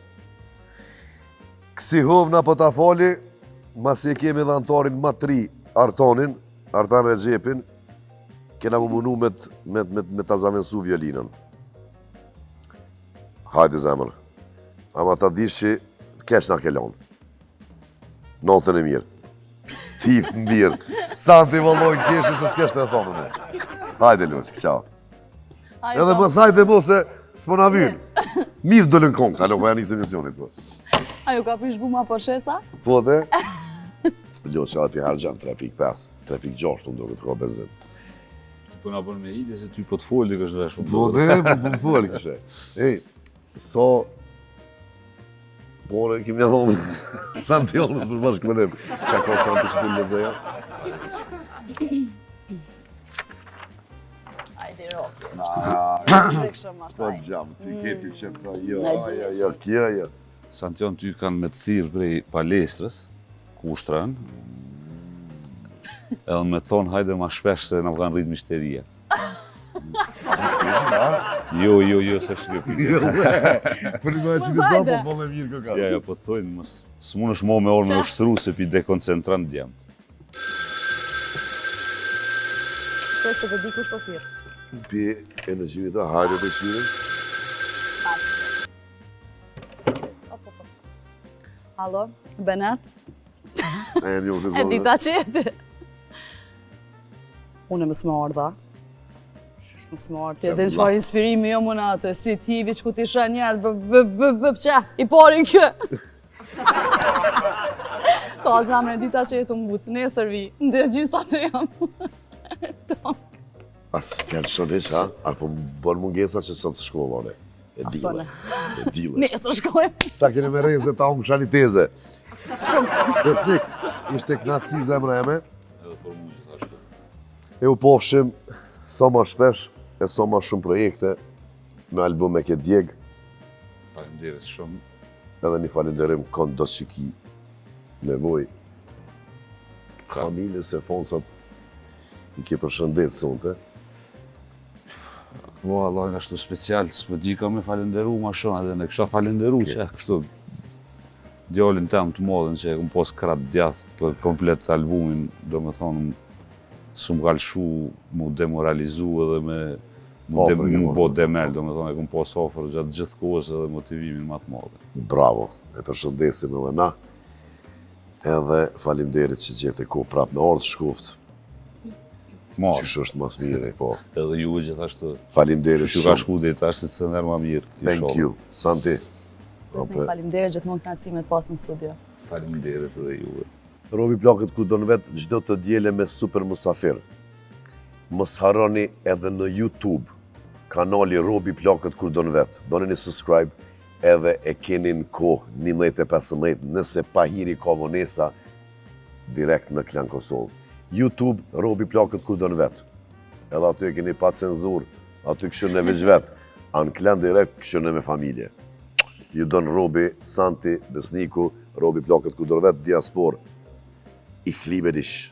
[SPEAKER 1] Kësi hovna po ta fali, mas e kemi dhe antarin ma 3, Artan Regjepin, kena mu munu me ta zavënsu violinën. Hajde zemër. Ama ta dish që kesh na kelon. Notën e mirë. Tift në birë. Santi vëllojnë keshë se s'kesh të e thonë me. Hajde Luqë, qao. Edhe më sajtë e mo se s'po na vynë. Mirë dëllën kongë, alo, po janë një emisionit. Po.
[SPEAKER 3] Ajo ka pish guma po shesa?
[SPEAKER 1] Po dhe? Luqë, edhe pi hargjan 3.5, 3.6, të ndokët ka benzin.
[SPEAKER 4] Po na bën me ide se ty po të foli kështë vesh.
[SPEAKER 1] Po dhe, po të foli kështë. Ej, so... Bore, kemi adhonë Santi onë të bashkë me ne. Qa ka Santi që të në dzeja?
[SPEAKER 3] Ajde, roki.
[SPEAKER 1] Po gjam, ti keti që ta, jo, kjo.
[SPEAKER 4] Santion ty kanë me të thirë prej palestrës, kushtrën, edhe me thonë hajde ma shpesh se në kanë rritë mishteria. Jo, se shkjo pike.
[SPEAKER 1] Për një me që në zonë, po le mirë këka.
[SPEAKER 4] Ja, po të thojnë, së mund është mo me orë me ushtru se pi dekoncentran djemët.
[SPEAKER 3] Për se të dikush po thirë.
[SPEAKER 1] Pi energjimit ta, hajde të shirën.
[SPEAKER 3] Alo, Benet?
[SPEAKER 1] E një të
[SPEAKER 3] E dita qete. Unë e më smar dha. Më smar, ti edhe në qëfar inspirimi jo më në atë, si t'hivi që ku t'i shë njerë, qa, i parin kë. Ta zamre, dita qete më bucë, nesër vi, ndë gjysa të jam.
[SPEAKER 1] As kënë shonish, ha? Arpo bërë mungesa që sot të shkova, ne?
[SPEAKER 3] Asone.
[SPEAKER 1] E dile.
[SPEAKER 3] Nesër shkojmë.
[SPEAKER 1] Sa kene me rejës dhe ta unë këshani teze.
[SPEAKER 3] Shumë.
[SPEAKER 1] Besnik, ishte knatësi zemra eme.
[SPEAKER 4] Edhe për mu që ta shkjo.
[SPEAKER 1] E u pofshim sa ma shpesh e sa ma shumë projekte me albume ke djeg.
[SPEAKER 4] Falemderit shumë.
[SPEAKER 1] Edhe një falenderim kënë do që ki nevoj. Familjes e fonsat i ke përshëndet sonte.
[SPEAKER 4] Po, Allah nga shtu special, s'më di ka me falenderu ma shumë, edhe në kësha falenderu që kështu djallin tem të modhen që e këm pos krat djath për komplet albumin, do me thonë, s'm kalshu mu demoralizu edhe mu bo demel, do me thonë, e këm pos ofër gjatë gjithë kohës edhe motivimin ma të modhen.
[SPEAKER 1] Bravo, e përshëndesim edhe na. Edhe falimderit që gjete ko prap me ardhë shkuft. Qysh është mas mire, po.
[SPEAKER 4] Edhe ju gjithashtu.
[SPEAKER 1] Falimderit
[SPEAKER 4] Që ka shku dhe i tash se të cënder ma mirë.
[SPEAKER 1] Thank you. Santi.
[SPEAKER 3] Besnik, falimderit gjithmonë knatësimet pas në studio.
[SPEAKER 4] Falimderit edhe ju.
[SPEAKER 1] Robi Plakët ku do në vetë gjdo të djele me super musafir. Mos harroni edhe në YouTube kanali Robi Plakët kur do në vetë. Bëni një subscribe edhe e keni në kohë 11:15 nëse pa hiri ka vonesa direkt në Klan Kosovë. YouTube, Robi Plakët kur do në vetë. Edhe aty e keni pa cenzur, aty këshën në veç vetë. Anë Klan direkt këshën në me familje. Ju donë Robi, Santi, Besniku, Robi Plakët kur do në vetë, diaspor. Ich liebe dich.